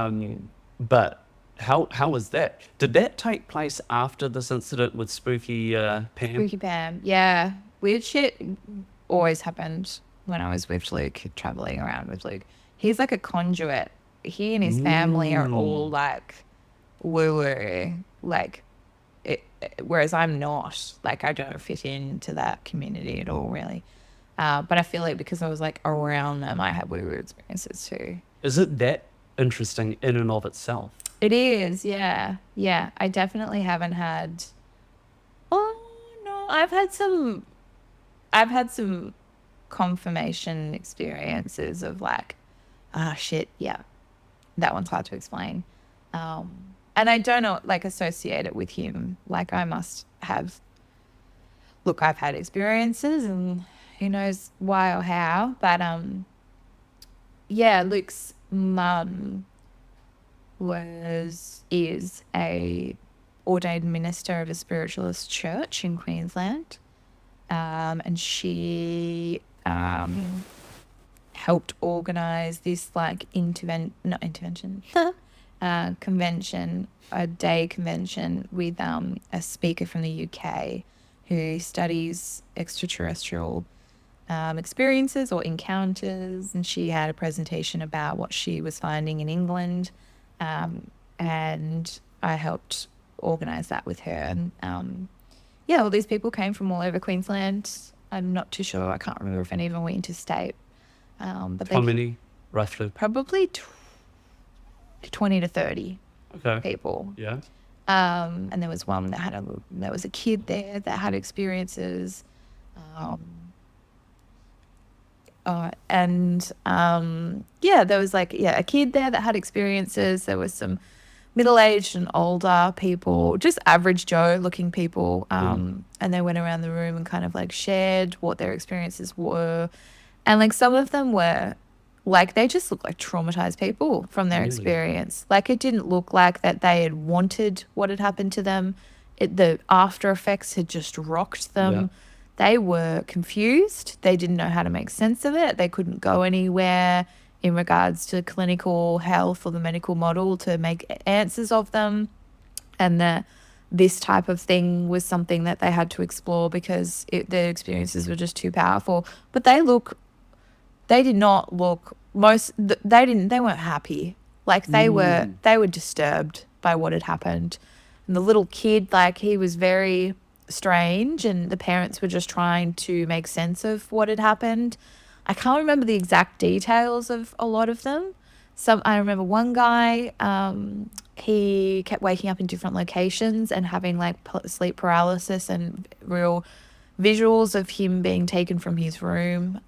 how was that? Did that take place after this incident with Spooky Pam? Spooky Pam. Yeah. Weird shit always happened when I was with Luke, traveling around with Luke. He's like a conduit. He and his family are all like woo-woo. Like, whereas I'm not. Like, I don't fit into that community at all, really. But I feel like because I was like around them, I had woo-woo experiences too. Is it that interesting in and of itself? It is, yeah. Yeah, I definitely haven't had... Oh, no. I've had some confirmation experiences of like, shit, yeah. That one's hard to explain. And I don't know, like, associate it with him. Like, I must have... Look, I've had experiences and who knows why or how. But, yeah, Luke's mum is a ordained minister of a spiritualist church in Queensland, and she helped organise this like convention, a day convention with a speaker from the UK who studies extraterrestrial experiences or encounters, and she had a presentation about what she was finding in England. And I helped organise that with her. And yeah, all these people came from all over Queensland. I'm not too sure. I can't remember if any of them were interstate. But How many, roughly? probably 20 to 30 Okay. people. Yeah. And there was one that there was a kid there that had experiences. Yeah, there was like, a kid there that had experiences. There was some middle-aged and older people, just average Joe looking people. And they went around the room and kind of like shared what their experiences were. And like some of them were like, they just looked like traumatized people from their experience. Like, it didn't look like that they had wanted what had happened to them. The after effects had just rocked them. Yeah. They were confused. They didn't know how to make sense of it. They couldn't go anywhere in regards to clinical health or the medical model to make answers of them. And this type of thing was something that they had to explore because their experiences were just too powerful. But they weren't happy. Like, they were disturbed by what had happened. And the little kid, like, he was very strange, and the parents were just trying to make sense of what had happened. I can't remember the exact details of a lot of them. I remember one guy, he kept waking up in different locations and having like sleep paralysis and real visuals of him being taken from his room.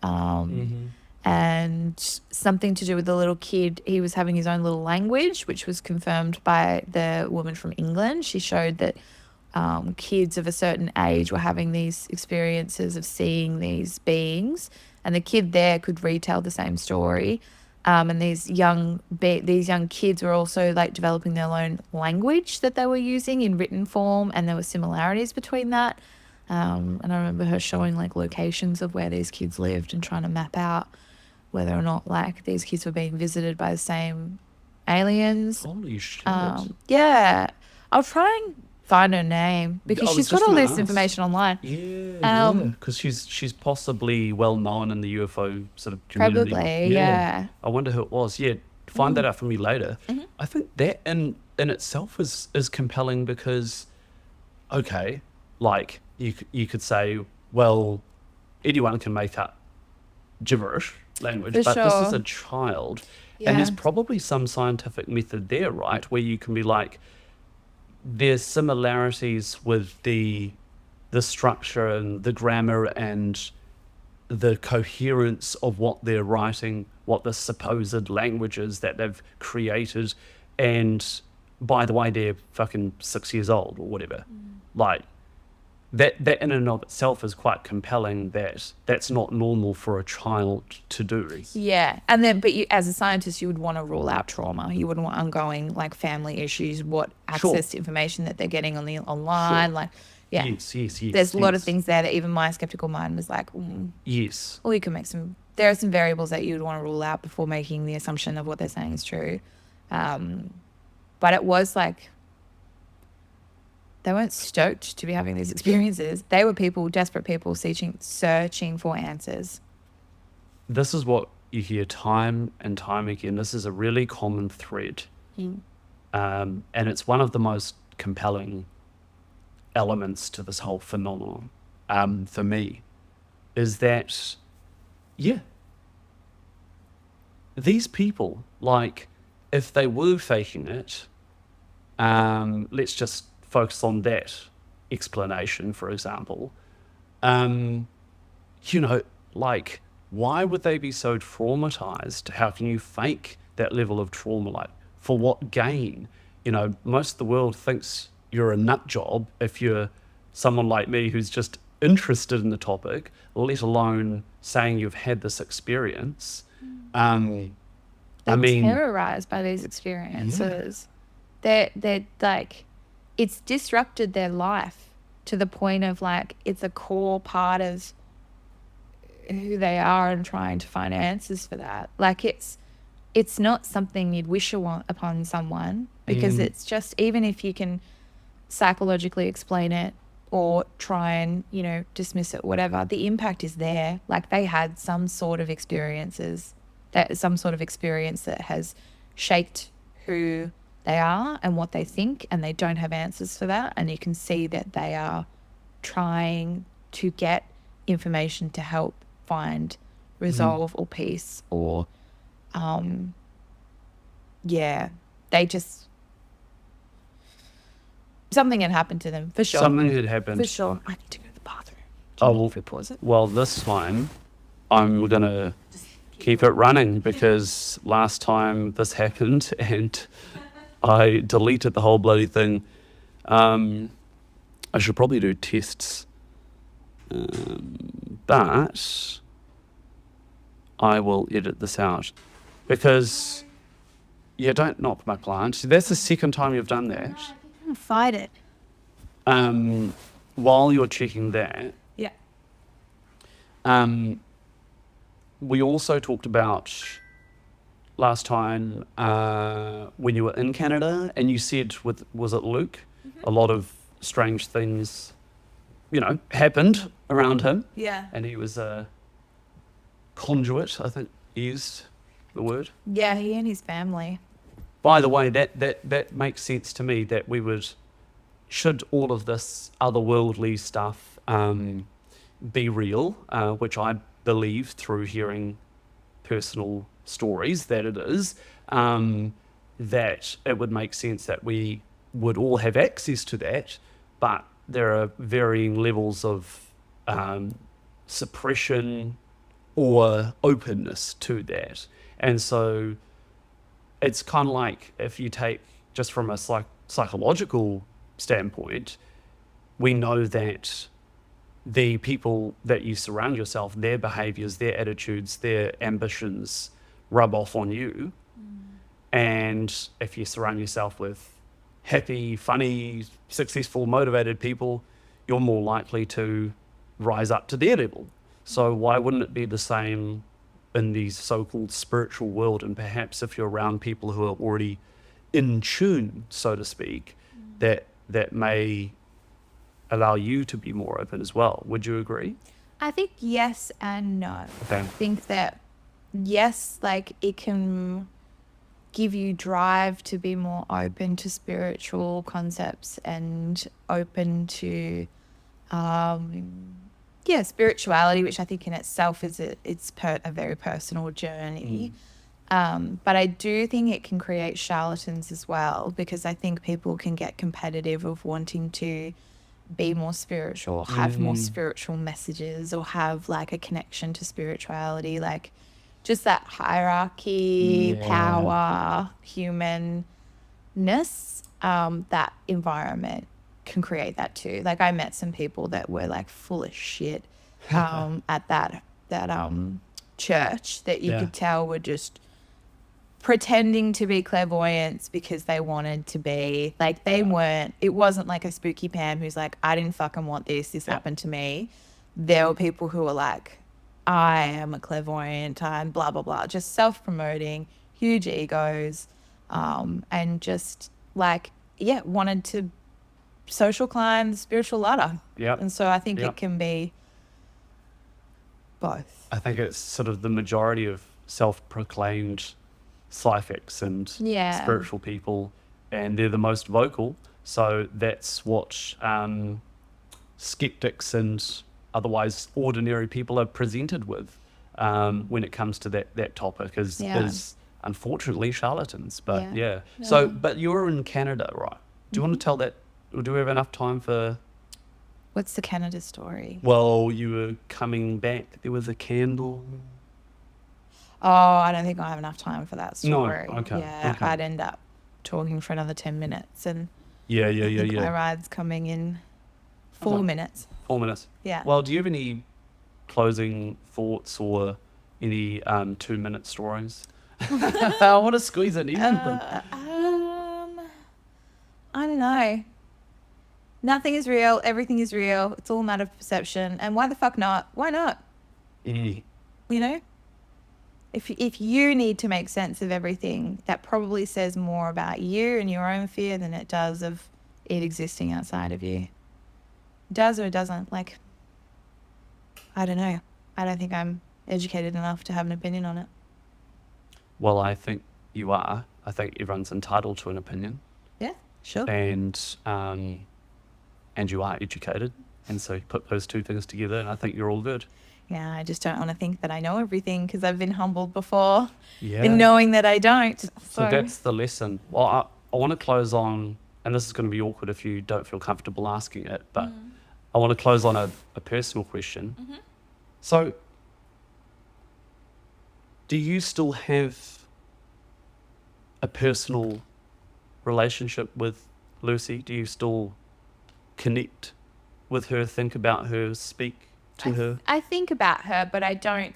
And something to do with the little kid, he was having his own little language, which was confirmed by the woman from England. She showed that kids of a certain age were having these experiences of seeing these beings, and the kid there could retell the same story. And these young kids were also like developing their own language that they were using in written form, and there were similarities between that. And I remember her showing like locations of where these kids lived and trying to map out whether or not like these kids were being visited by the same aliens. Holy shit. Yeah, I'll try and find her name because I was she's got just all gonna this ask. information online. Yeah, because she's possibly well known in the UFO sort of community. Probably, yeah. I wonder who it was. Yeah, find that out for me later. I think that in itself is compelling because, okay, like you could say, well, anyone can make up gibberish language, For but this is sure. a child. And there's probably some scientific method there, right, where you can be like, there's similarities with the structure and the grammar and the coherence of what they're writing, what the supposed language is that they've created, and by the way, they're fucking 6 years old or whatever. Like, that in and of itself is quite compelling, that that's not normal for a child to do. Yeah. And then, but you, as a scientist, you would want to rule out trauma. You wouldn't want ongoing, like, family issues, what access to information that they're getting on the online. Like, yeah. Yes. There's a lot of things there that even my skeptical mind was like, Yes. or you can make there are some variables that you would want to rule out before making the assumption of what they're saying is true. But it was like, they weren't stoked to be having these experiences. They were people, desperate people, searching for answers. This is what you hear time and time again. This is a really common thread. And it's one of the most compelling elements to this whole phenomenon, for me, is that, these people, like, if they were faking it, let's just focus on that explanation, for example. Like, why would they be so traumatized? How can you fake that level of trauma? Like, for what gain? Most of the world thinks you're a nut job if you're someone like me who's just interested in the topic, let alone saying you've had this experience. They're terrorized by these experiences. They're like, it's disrupted their life to the point of, like, it's a core part of who they are and trying to find answers for that. Like, it's not something you'd wish upon someone, because it's just, even if you can psychologically explain it or try and, dismiss it, whatever, the impact is there. Like, they had some sort of experience that has shaped who they are and what they think, and they don't have answers for that. And you can see that they are trying to get information to help find resolve or peace, or they just, something had happened to them, for sure. Something had happened. For sure. I need to go to the bathroom. If we pause it? Well, this time I'm going to keep it running, because last time this happened and I deleted the whole bloody thing. I should probably do tests. But I will edit this out, because don't knock my plant. That's the second time you've done that. Fight it. While you're checking that, we also talked about last time when you were in Canada, and you said was it Luke? A lot of strange things, happened around him. Yeah. And he was a conduit, I think is the word. Yeah, he and his family. By the way, that makes sense to me, that we would, should all of this otherworldly stuff be real, which I believe through hearing personal stories that it is, that it would make sense that we would all have access to that, but there are varying levels of suppression or openness to that. And so it's kind of like, if you take just from a psychological standpoint, we know that the people that you surround yourself, their behaviors, their attitudes, their ambitions rub off on you. And if you surround yourself with happy, funny, successful, motivated people, you're more likely to rise up to their level. So why wouldn't it be the same in the so-called spiritual world? And perhaps if you're around people who are already in tune, so to speak, that may allow you to be more open as well. Would you agree? I think yes and no. Okay. I think that yes, like, it can, give you drive to be more open to spiritual concepts and open to spirituality, which I think in itself is a very personal journey. But I do think it can create charlatans as well, because I think people can get competitive of wanting to be more spiritual, or have more spiritual messages, or have like a connection to spirituality, like just that hierarchy, power, humanness, that environment can create that too. Like I met some people that were like full of shit at that church that you could tell were just pretending to be clairvoyants because they wanted to be. Like they weren't, it wasn't like a Spooky Pam who's like, I didn't fucking want this happened to me. There were people who were like, I am a clairvoyant, and blah, blah, blah, just self-promoting, huge egos, and just like, wanted to social climb the spiritual ladder. And so I think it can be both. I think it's sort of the majority of self-proclaimed psychics and spiritual people, and they're the most vocal. So that's what skeptics and otherwise ordinary people are presented with when it comes to that topic is unfortunately charlatans. But So, but you're in Canada, right? Do you want to tell that, or do we have enough time for... What's the Canada story? Well, you were coming back. There was a candle. Oh, I don't think I have enough time for that story. No, okay. I'd end up talking for another 10 minutes, and my ride's coming in 4 minutes. 4 minutes. Yeah. Well, do you have any closing thoughts or any 2-minute stories? I want to squeeze it in. I don't know. Nothing is real. Everything is real. It's all a matter of perception. And why the fuck not? Why not? Yeah. You know? If you need to make sense of everything, that probably says more about you and your own fear than it does of it existing outside of you. It does or it doesn't. Like, I don't know. I don't think I'm educated enough to have an opinion on it. Well, I think you are. I think everyone's entitled to an opinion. Yeah, sure. And you are educated. And so you put those two things together and I think you're all good. Yeah, I just don't want to think that I know everything, because I've been humbled before Yeah. in knowing that I don't. So that's the lesson. Well, I want to close on, and this is going to be awkward if you don't feel comfortable asking it, but I want to close on a personal question. Mm-hmm. So, do you still have a personal relationship with Lucy? Do you still connect with her, think about her, speak to her? I think about her, but I don't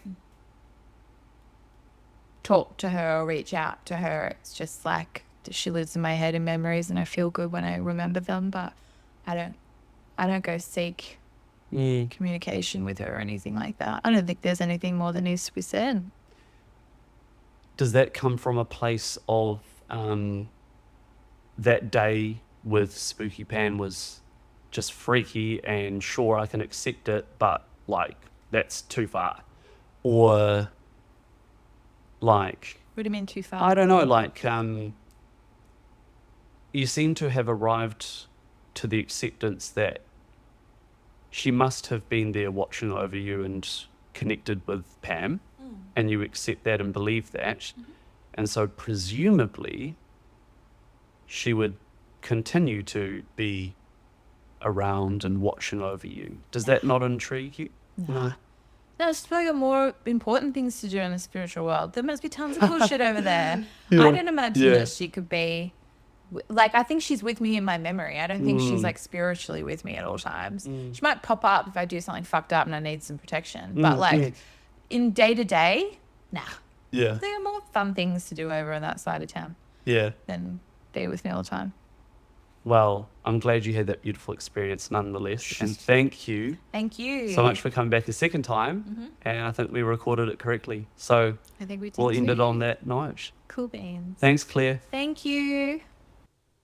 talk to her or reach out to her. It's just like she lives in my head in memories, and I feel good when I remember them, but I don't go seek communication with her or anything like that. I don't think there's anything more that needs to be said. Does that come from a place of that day with Spooky Pam was just freaky, and sure, I can accept it, but like that's too far? Or like, What do you mean too far? I don't know, like you seem to have arrived to the acceptance that she must have been there watching over you and connected with Pam, and you accept that and believe that, and so presumably she would continue to be around and watching over you. Does that not intrigue you? No, it's probably got more important things to do in the spiritual world. There must be tons of cool shit over there. I don't imagine that she could be, like, I think she's with me in my memory. I don't think she's like spiritually with me at all times. She might pop up if I do something fucked up and I need some protection, but like in day to day, nah. Yeah. There are more fun things to do over on that side of town. Yeah. Than be with me all the time. Well, I'm glad you had that beautiful experience nonetheless. And thank you. Thank you so much for coming back a second time. And I think we recorded it correctly. So I think we did we'll end too. it on that note. Cool beans. Thanks, Claire. Thank you.